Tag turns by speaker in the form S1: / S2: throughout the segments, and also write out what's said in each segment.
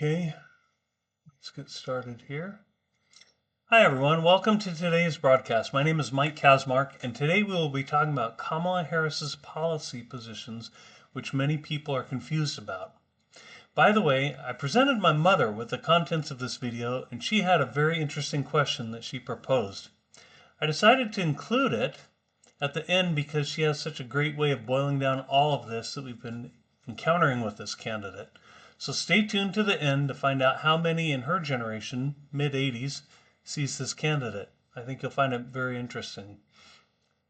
S1: Okay, let's get started here. Hi everyone, welcome to today's broadcast. My name is Mike Kazmark, and today we will be talking about Kamala Harris's policy positions, which many people are confused about. By the way, I presented my mother with the contents of this video, and she had a very interesting question that she proposed. I decided to include it at the end because she has such a great way of boiling down all of this that we've been encountering with this candidate. So stay tuned to the end to find out how many in her generation, mid-80s, sees this candidate. I think you'll find it very interesting.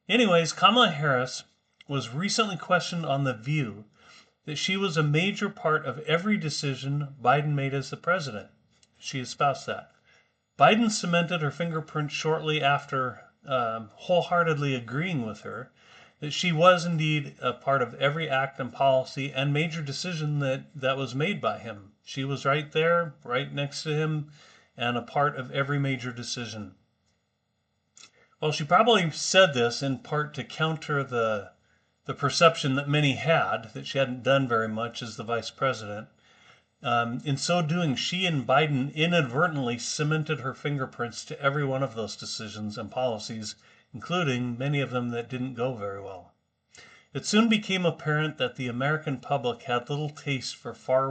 S1: Anyways, Kamala Harris was recently questioned on The View that she was a major part of every decision Biden made as the president. She espoused that. Biden cemented her fingerprint shortly after wholeheartedly agreeing with her that she was indeed a part of every act and policy and major decision that was made by him. She was right there, right next to him, and a part of every major decision. Well, she probably said this in part to counter the perception that many had that she hadn't done very much as the vice president. In so doing, she and Biden inadvertently cemented her fingerprints to every one of those decisions and policies, including many of them that didn't go very well. It soon became apparent that the American public had little taste for far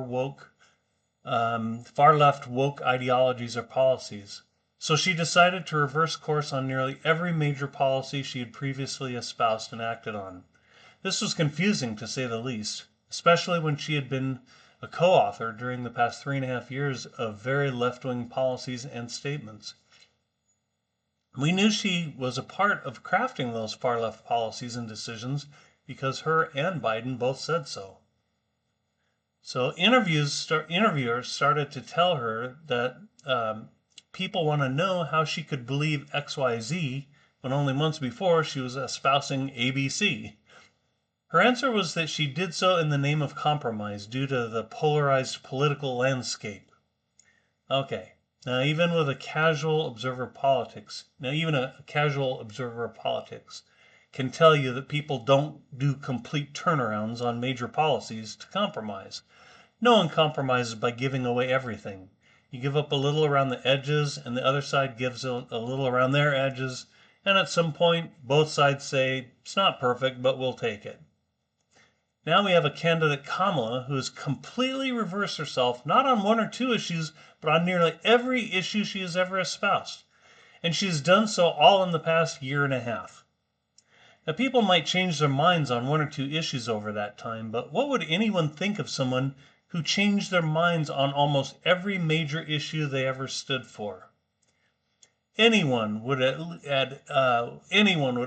S1: left woke ideologies or policies. So she decided to reverse course on nearly every major policy she had previously espoused and acted on. This was confusing, to say the least, especially when she had been a co-author during the past 3.5 years of very left-wing policies and statements. We knew she was a part of crafting those far-left policies and decisions because her and Biden both said so. So interviewers started to tell her that people want to know how she could believe XYZ when only months before she was espousing ABC. Her answer was that she did so in the name of compromise due to the polarized political landscape. Okay, now even a casual observer of politics can tell you that people don't do complete turnarounds on major policies to compromise. No one compromises by giving away everything. You give up a little around the edges, and the other side gives a little around their edges, and at some point, both sides say, it's not perfect, but we'll take it. Now we have a candidate, Kamala, who has completely reversed herself, not on one or two issues, but on nearly every issue she has ever espoused. And she has done so all in the past 1.5 years. Now, people might change their minds on one or two issues over that time, but what would anyone think of someone who changed their minds on almost every major issue they ever stood for? Anyone would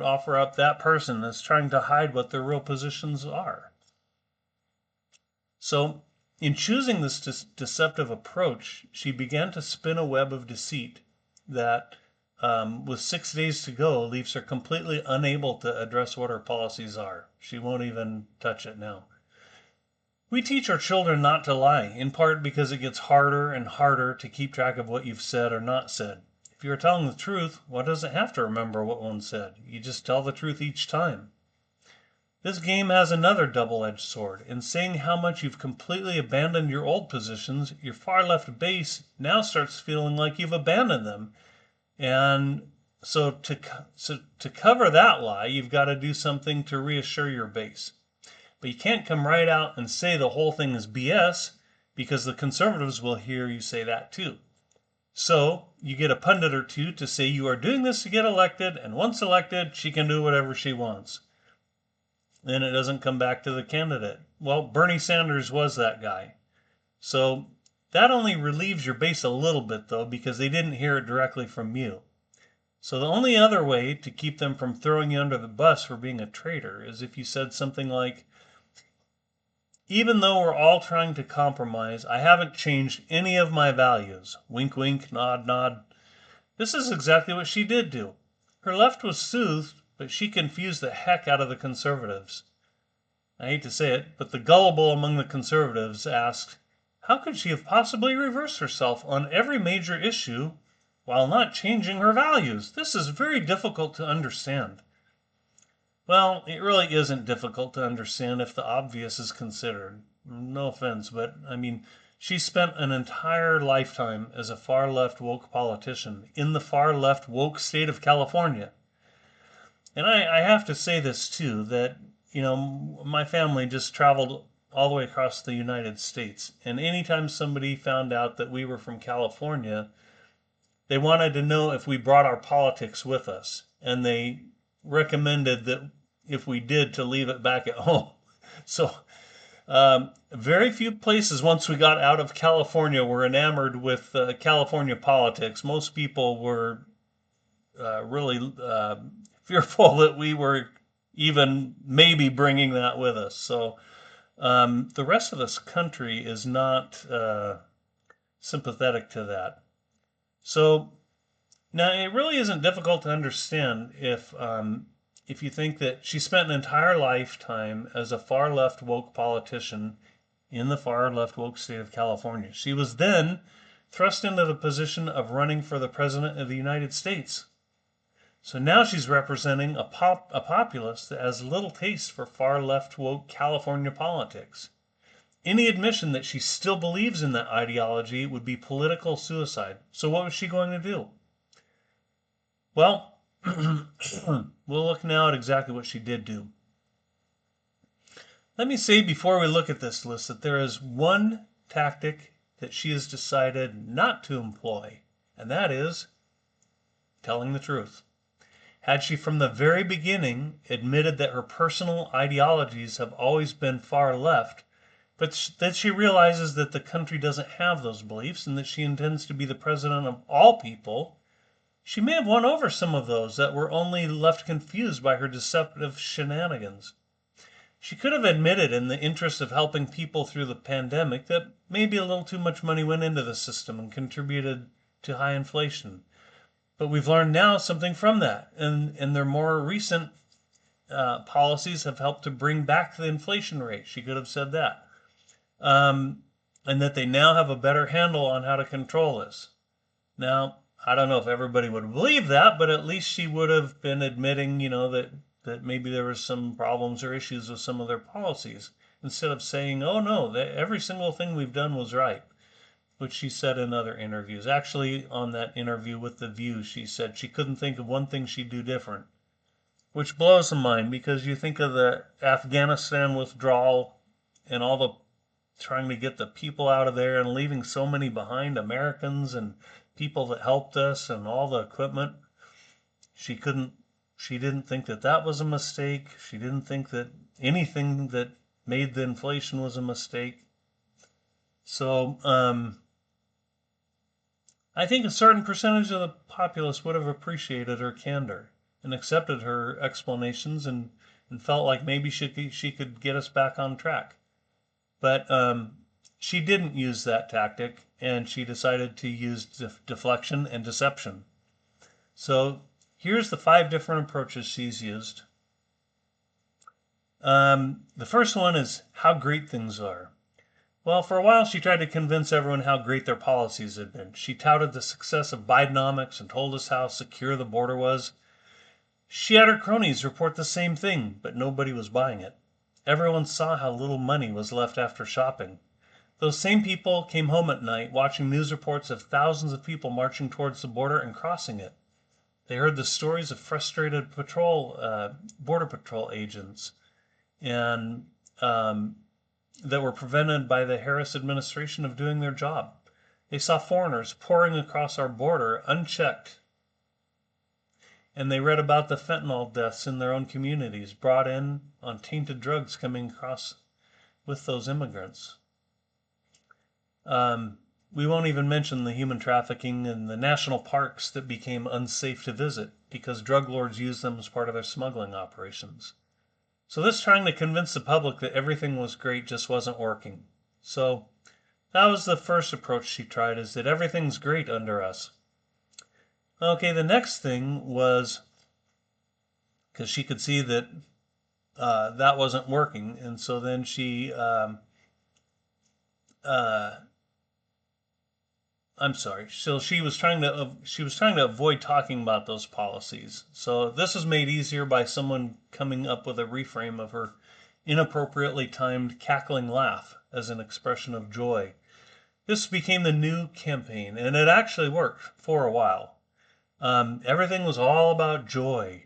S1: offer up that person as trying to hide what their real positions are. So, in choosing this deceptive approach, she began to spin a web of deceit that, with 6 days to go, leaves her completely unable to address what her policies are. She won't even touch it now. We teach our children not to lie, in part because it gets harder and harder to keep track of what you've said or not said. If you're telling the truth, one doesn't have to remember what one said. You just tell the truth each time. This game has another double-edged sword. In saying how much you've completely abandoned your old positions, your far-left base now starts feeling like you've abandoned them. And so to cover that lie, you've got to do something to reassure your base. But you can't come right out and say the whole thing is BS, because the conservatives will hear you say that too. So you get a pundit or two to say you are doing this to get elected, and once elected, she can do whatever she wants. Then it doesn't come back to the candidate. Well, Bernie Sanders was that guy. So that only relieves your base a little bit, though, because they didn't hear it directly from you. So the only other way to keep them from throwing you under the bus for being a traitor is if you said something like, even though we're all trying to compromise, I haven't changed any of my values. Wink, wink, nod, nod. This is exactly what she did do. Her left was soothed, but she confused the heck out of the conservatives. I hate to say it, but the gullible among the conservatives asked, how could she have possibly reversed herself on every major issue while not changing her values? This is very difficult to understand. Well, it really isn't difficult to understand if the obvious is considered. No offense, but I mean, She spent an entire lifetime as a far left woke politician in the far left woke state of California. And I have to say this too, that, my family just traveled all the way across the United States. And anytime somebody found out that we were from California, they wanted to know if we brought our politics with us. And they recommended that if we did, to leave it back at home. So very few places once we got out of California were enamored with California politics. Most people were really fearful that we were even maybe bringing that with us. So the rest of this country is not sympathetic to that. So now it really isn't difficult to understand if you think that she spent an entire lifetime as a far left woke politician in the far left woke state of California. She was then thrust into the position of running for the President of the United States. So now she's representing a populace that has little taste for far left woke California politics. Any admission that she still believes in that ideology would be political suicide. So what was she going to do? Well, we'll look now at exactly what she did do. Let me say before we look at this list that there is one tactic that she has decided not to employ, and that is telling the truth. Had she from the very beginning admitted that her personal ideologies have always been far left, but that she realizes that the country doesn't have those beliefs and that she intends to be the president of all people, she may have won over some of those that were only left confused by her deceptive shenanigans. She could have admitted, in the interest of helping people through the pandemic, that maybe a little too much money went into the system and contributed to high inflation. But we've learned now something from that, and their more recent policies have helped to bring back the inflation rate. She could have said that. And that they now have a better handle on how to control this. Now, I don't know if everybody would believe that, but at least she would have been admitting, that maybe there was some problems or issues with some of their policies, instead of saying, oh no, every single thing we've done was right, which she said in other interviews. Actually, on that interview with The View, she said she couldn't think of one thing she'd do different, which blows the mind, because you think of the Afghanistan withdrawal and all the trying to get the people out of there and leaving so many behind, Americans and people that helped us and all the equipment. She didn't think that that was a mistake. She didn't think that anything that made the inflation was a mistake. So I think a certain percentage of the populace would have appreciated her candor and accepted her explanations and felt like maybe she could get us back on track. But she didn't use that tactic, and she decided to use deflection and deception. So here's the 5 different approaches she's used. The first one is how great things are. Well, for a while she tried to convince everyone how great their policies had been. She touted the success of Bidenomics and told us how secure the border was. She had her cronies report the same thing, but nobody was buying it. Everyone saw how little money was left after shopping. Those same people came home at night watching news reports of thousands of people marching towards the border and crossing it. They heard the stories of frustrated border patrol agents and that were prevented by the Harris administration of doing their job. They saw foreigners pouring across our border unchecked. And they read about the fentanyl deaths in their own communities, brought in on tainted drugs coming across with those immigrants. We won't even mention the human trafficking and the national parks that became unsafe to visit because drug lords used them as part of their smuggling operations. So this trying to convince the public that everything was great just wasn't working. So that was the first approach she tried, is that everything's great under us. Okay, the next thing was, because she could see that that wasn't working, and so then she So she was trying to avoid talking about those policies. So this was made easier by someone coming up with a reframe of her inappropriately timed cackling laugh as an expression of joy. This became the new campaign, and it actually worked for a while. Everything was all about joy.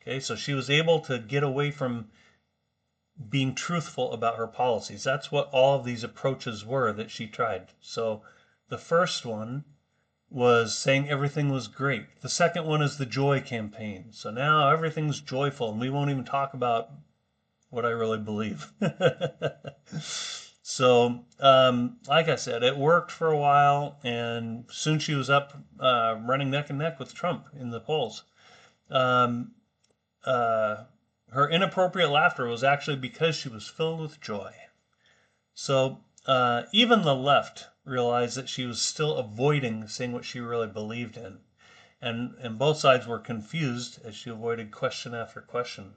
S1: Okay, so she was able to get away from being truthful about her policies. That's what all of these approaches were that she tried. So the first one was saying everything was great. The second one is the joy campaign. So now everything's joyful, and we won't even talk about what I really believe. So, like I said, it worked for a while, and soon she was up running neck and neck with Trump in the polls. Um, her inappropriate laughter was actually because she was filled with joy. So, even the left realized that she was still avoiding saying what she really believed in. And both sides were confused as she avoided question after question.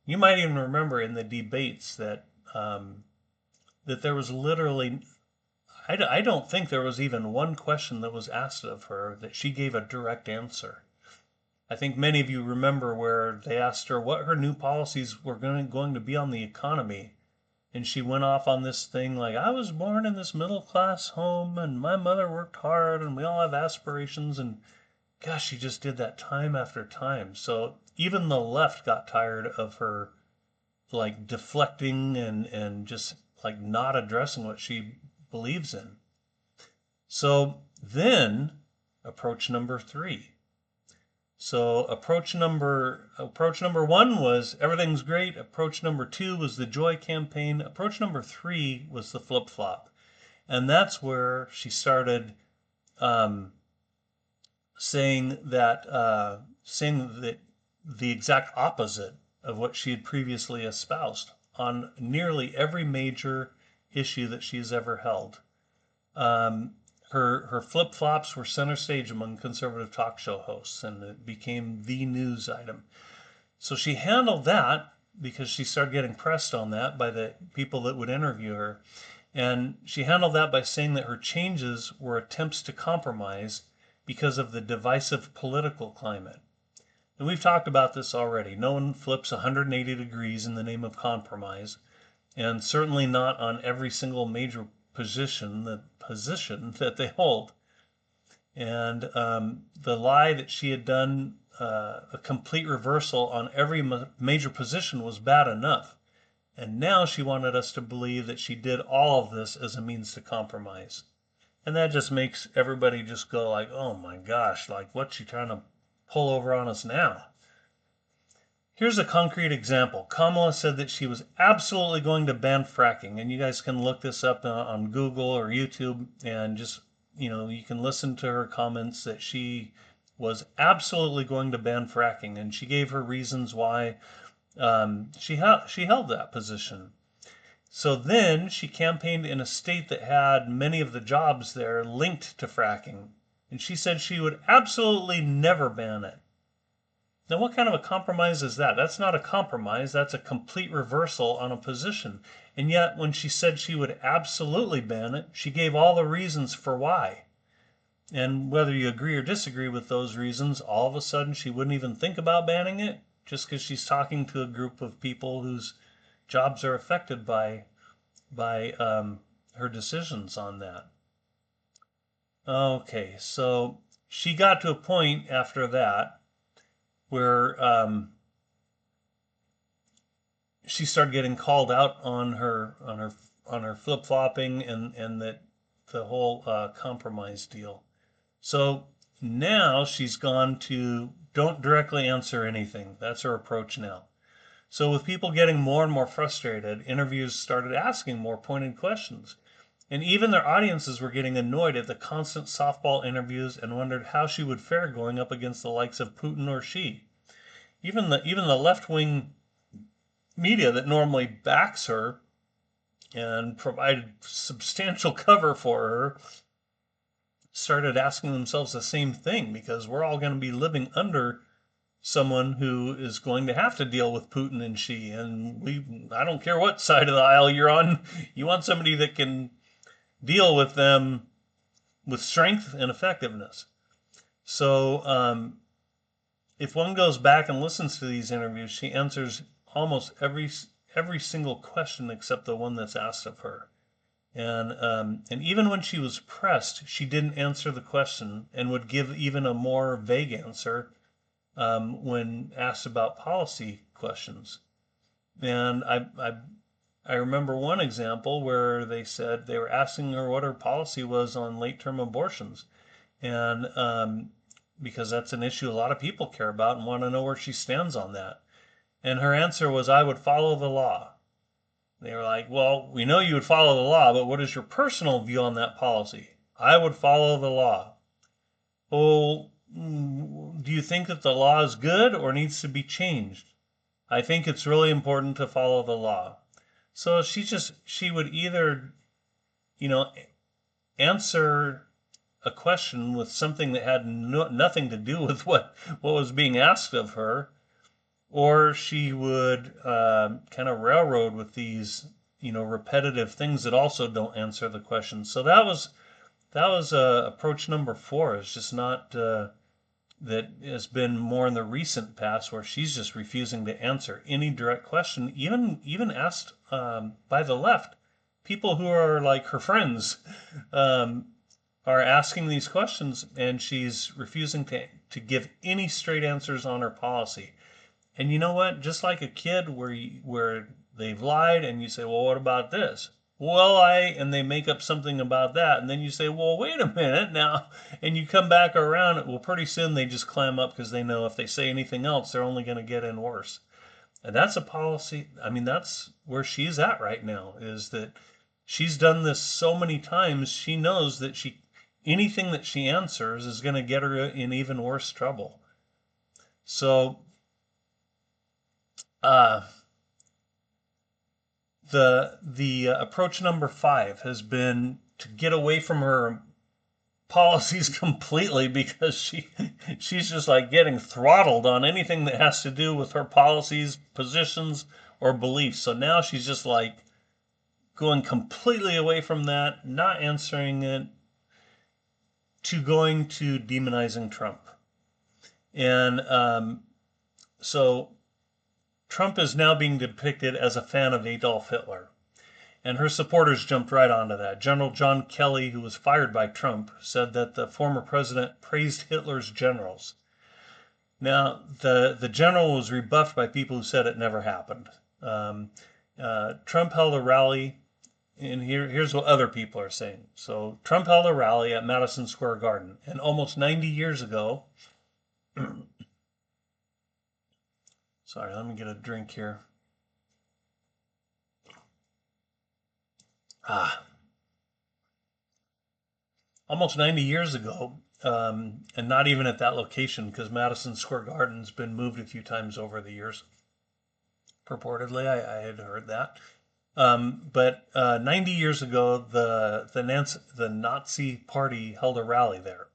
S1: You might even remember in the debates that that there was literally, I don't think there was even one question that was asked of her that she gave a direct answer. I think many of you remember where they asked her what her new policies were going to be on the economy. And she went off on this thing like, I was born in this middle class home and my mother worked hard and we all have aspirations. And gosh, she just did that time after time. So even the left got tired of her like deflecting and just like not addressing what she believes in. So then approach number 3. So approach number 1 was everything's great. Approach number 2 was the joy campaign. Approach number 3 was the flip flop, and that's where she started saying that the exact opposite of what she had previously espoused on nearly every major issue that she's ever held. Her flip-flops were center stage among conservative talk show hosts, and it became the news item. So she handled that because she started getting pressed on that by the people that would interview her. And she handled that by saying that her changes were attempts to compromise because of the divisive political climate. And we've talked about this already. No one flips 180 degrees in the name of compromise, and certainly not on every single major position that they hold. And the lie that she had done a complete reversal on every major position was bad enough. And now she wanted us to believe that she did all of this as a means to compromise. And that just makes everybody just go like, oh my gosh, like what's she trying to pull over on us now? Here's a concrete example. Kamala said that she was absolutely going to ban fracking, and you guys can look this up on Google or YouTube and just, you can listen to her comments that she was absolutely going to ban fracking, and she gave her reasons why she held that position. So then she campaigned in a state that had many of the jobs there linked to fracking, and she said she would absolutely never ban it. Now, what kind of a compromise is that? That's not a compromise. That's a complete reversal on a position. And yet, when she said she would absolutely ban it, she gave all the reasons for why. And whether you agree or disagree with those reasons, all of a sudden she wouldn't even think about banning it just because she's talking to a group of people whose jobs are affected by her decisions on that. Okay, so she got to a point after that where she started getting called out on her flip-flopping and that the whole compromise deal. So now she's gone to don't directly answer anything. That's her approach now. So with people getting more and more frustrated, interviewers started asking more pointed questions. And even their audiences were getting annoyed at the constant softball interviews and wondered how she would fare going up against the likes of Putin or Xi. Even the left-wing media that normally backs her and provided substantial cover for her started asking themselves the same thing, because we're all going to be living under someone who is going to have to deal with Putin and Xi, and I don't care what side of the aisle you're on, you want somebody that can deal with them with strength and effectiveness. So if one goes back and listens to these interviews, she answers almost every single question except the one that's asked of her. And even when she was pressed, she didn't answer the question and would give even a more vague answer when asked about policy questions. And I remember one example where they said they were asking her what her policy was on late-term abortions, and because that's an issue a lot of people care about and want to know where she stands on that. And her answer was, "I would follow the law." They were like, "Well, we know you would follow the law, but what is your personal view on that policy?" "I would follow the law." "Well, do you think that the law is good or needs to be changed?" "I think it's really important to follow the law." So she would either, you know, answer a question with something that had nothing to do with what was being asked of her, or she would kind of railroad with these, repetitive things that also don't answer the question. So that was approach number 4. It's just not that has been more in the recent past where she's just refusing to answer any direct question, even asked by the left. People who are like her friends are asking these questions, and she's refusing to give any straight answers on her policy. And you know what? Just like a kid where they've lied and you say, "Well, what about this?" "Well, and they make up something about that." And then you say, "Well, wait a minute now." And you come back around. Well, pretty soon they just clam up because they know if they say anything else, they're only going to get in worse. And that's a policy. I mean, that's where she's at right now, is that she's done this so many times. She knows that anything that she answers is going to get her in even worse trouble. So, the approach number 5 has been to get away from her policies completely, because she's just like getting throttled on anything that has to do with her policies, positions, or beliefs. So now she's just like going completely away from that, not answering it, to going to demonizing Trump. And so Trump is now being depicted as a fan of Adolf Hitler. And her supporters jumped right onto that. General John Kelly, who was fired by Trump, said that the former president praised Hitler's generals. Now, the general was rebuffed by people who said it never happened. Trump held a rally, and here's what other people are saying. So Trump held a rally at Madison Square Garden, and almost 90 years ago, sorry, let me get a drink here. Almost 90 years ago, and not even at that location, because Madison Square Garden's been moved a few times over the years. Purportedly, I had heard that. But 90 years ago, the Nazi Party held a rally there.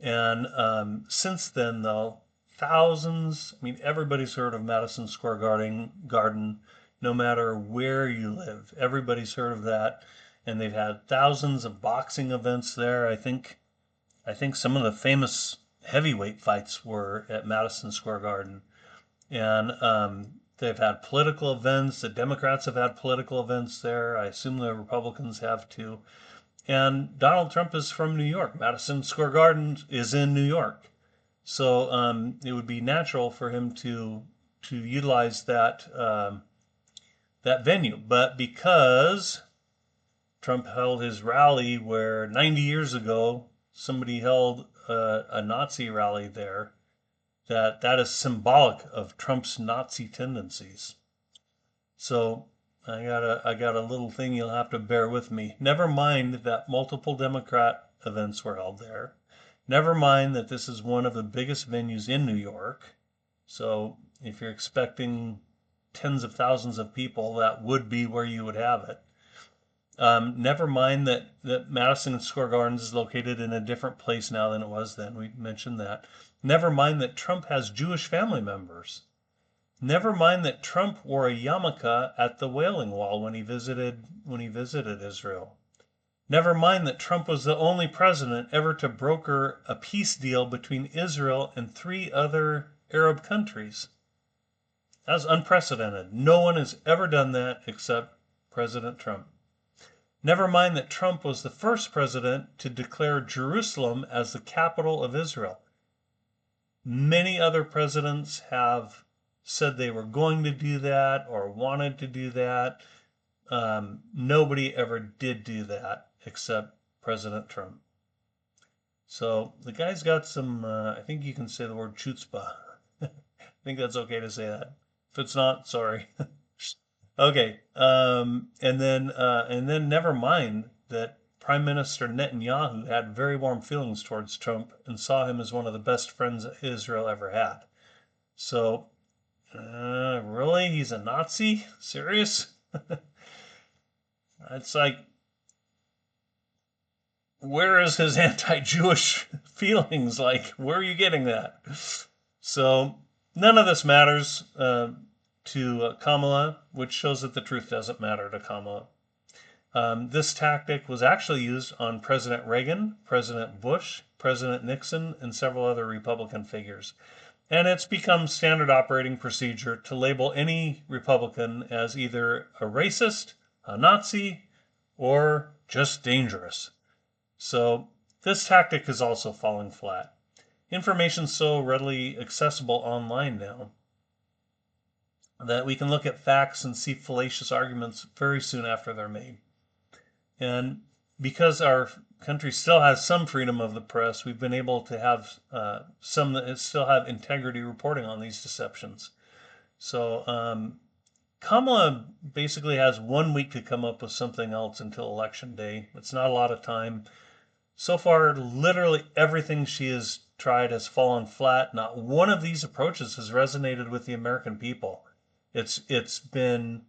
S1: And since then, though, thousands, I mean, everybody's heard of Madison Square Garden, no matter where you live. Everybody's heard of that. And they've had thousands of boxing events there. I think some of the famous heavyweight fights were at Madison Square Garden. And they've had political events. The Democrats have had political events there. I assume the Republicans have too. And Donald Trump is from New York. Madison Square Garden is in New York. So it would be natural for him to utilize that venue. But because Trump held his rally where 90 years ago somebody held a Nazi rally there, that is symbolic of Trump's Nazi tendencies. So I got a little thing you'll have to bear with me. Never mind that multiple Democrat events were held there. Never mind that this is one of the biggest venues in New York. So if you're expecting tens of thousands of people, that would be where you would have it. Never mind that Madison Square Garden is located in a different place now than it was then. We mentioned that. Never mind that Trump has Jewish family members. Never mind that Trump wore a yarmulke at the Wailing Wall when he visited Israel. Never mind that Trump was the only president ever to broker a peace deal between Israel and 3 other Arab countries. That was unprecedented. No one has ever done that except President Trump. Never mind that Trump was the first president to declare Jerusalem as the capital of Israel. Many other presidents have said they were going to do that or wanted to do that. Nobody ever did do that except President Trump. So the guy's got some, I think you can say the word chutzpah. I think that's okay to say that. If it's not, sorry. Okay, and then never mind that Prime Minister Netanyahu had very warm feelings towards Trump and saw him as one of the best friends Israel ever had. So, really? He's a Nazi? Serious? It's like, where is his anti-Jewish feelings? Like, where are you getting that? So, none of this matters to Kamala, which shows that the truth doesn't matter to Kamala. This tactic was actually used on President Reagan, President Bush, President Nixon, and several other Republican figures. And it's become standard operating procedure to label any Republican as either a racist, a Nazi, or just dangerous. So this tactic is also falling flat. Information's so readily accessible online now that we can look at facts and see fallacious arguments very soon after they're made. And because our country still has some freedom of the press, we've been able to have some that still have integrity reporting on these deceptions. So Kamala basically has 1 week to come up with something else until Election Day. It's not a lot of time. So far, literally everything she has tried has fallen flat. Not one of these approaches has resonated with the American people. It's been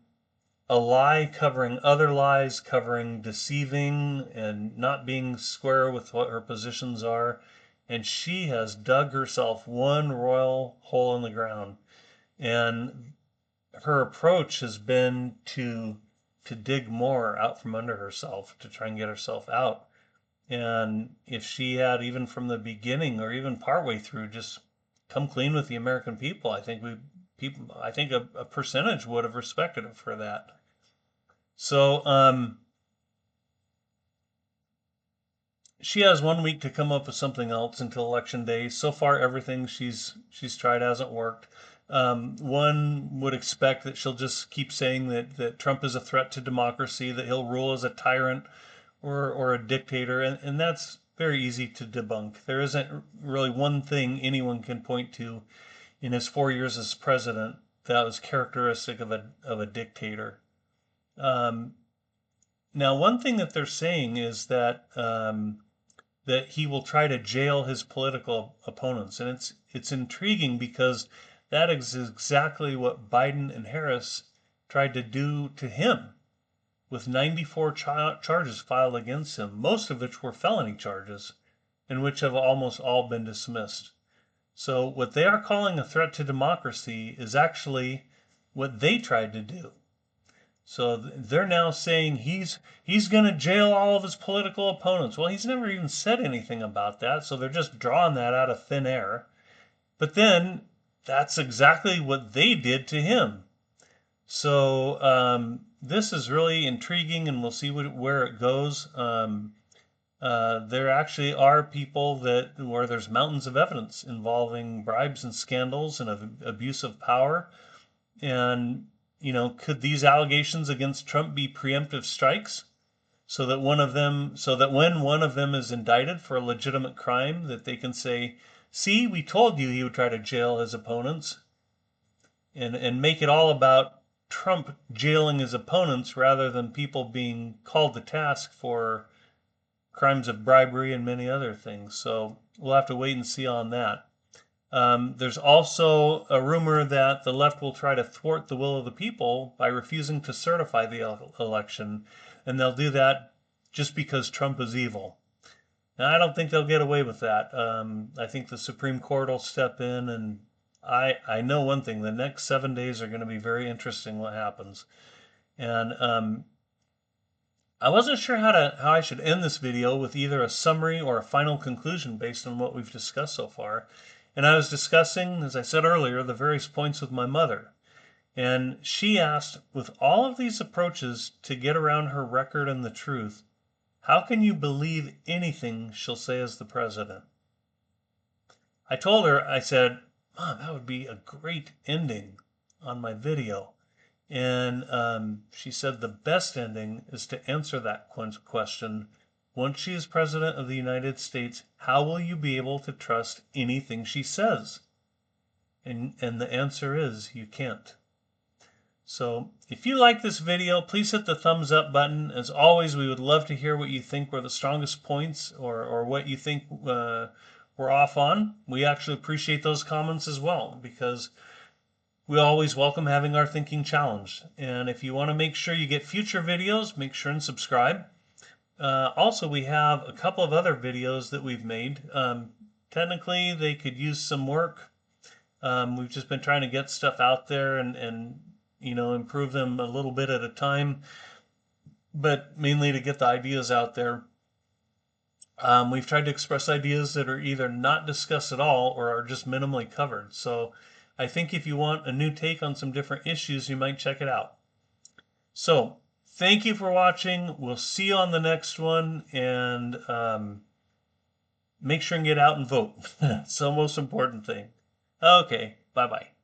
S1: a lie covering other lies, covering deceiving and not being square with what her positions are. And she has dug herself one royal hole in the ground. And her approach has been to dig more out from under herself, to try and get herself out. And if she had, even from the beginning or even partway through, just come clean with the American people, I think a percentage would have respected her for that. So she has 1 week to come up with something else until Election Day. So far, everything she's tried hasn't worked. One would expect that she'll just keep saying that Trump is a threat to democracy, that he'll rule as a tyrant or a dictator, and that's very easy to debunk. There isn't really one thing anyone can point to in his 4 years as president that was characteristic of a dictator. Now, one thing that they're saying is that that he will try to jail his political opponents, and it's intriguing because that is exactly what Biden and Harris tried to do to him, with 94 charges filed against him, most of which were felony charges, and which have almost all been dismissed. So what they are calling a threat to democracy is actually what they tried to do. So they're now saying he's going to jail all of his political opponents. Well, he's never even said anything about that, so they're just drawing that out of thin air. But then that's exactly what they did to him. So this is really intriguing, and we'll see where it goes. There actually are people where there's mountains of evidence involving bribes and scandals and abuse of power. And, could these allegations against Trump be preemptive strikes? So that when one of them is indicted for a legitimate crime, that they can say, see, we told you he would try to jail his opponents, and make it all about Trump jailing his opponents rather than people being called to task for crimes of bribery and many other things. So we'll have to wait and see on that. There's also a rumor that the left will try to thwart the will of the people by refusing to certify the election, and they'll do that just because Trump is evil. Now, I don't think they'll get away with that. I think the Supreme Court will step in, and I know one thing: the next 7 days are going to be very interesting. What happens, and I wasn't sure how I should end this video with either a summary or a final conclusion based on what we've discussed so far. And I was discussing, as I said earlier, the various points with my mother. And she asked, with all of these approaches to get around her record and the truth, how can you believe anything she'll say as the president? I told her, I said, Mom, that would be a great ending on my video. And she said the best ending is to answer that question. Once she is president of the United States, how will you be able to trust anything she says? And the answer is you can't. So if you like this video, please hit the thumbs up button. As always, we would love to hear what you think were the strongest points, or what you think we're off on. We actually appreciate those comments as well, because we always welcome having our thinking challenged. And if you want to make sure you get future videos, make sure and subscribe. Also, we have a couple of other videos that we've made. Technically, they could use some work. We've just been trying to get stuff out there and improve them a little bit at a time, but mainly to get the ideas out there. We've tried to express ideas that are either not discussed at all or are just minimally covered. So I think if you want a new take on some different issues, you might check it out. So thank you for watching. We'll see you on the next one, and make sure and get out and vote. It's the most important thing. Okay, bye-bye.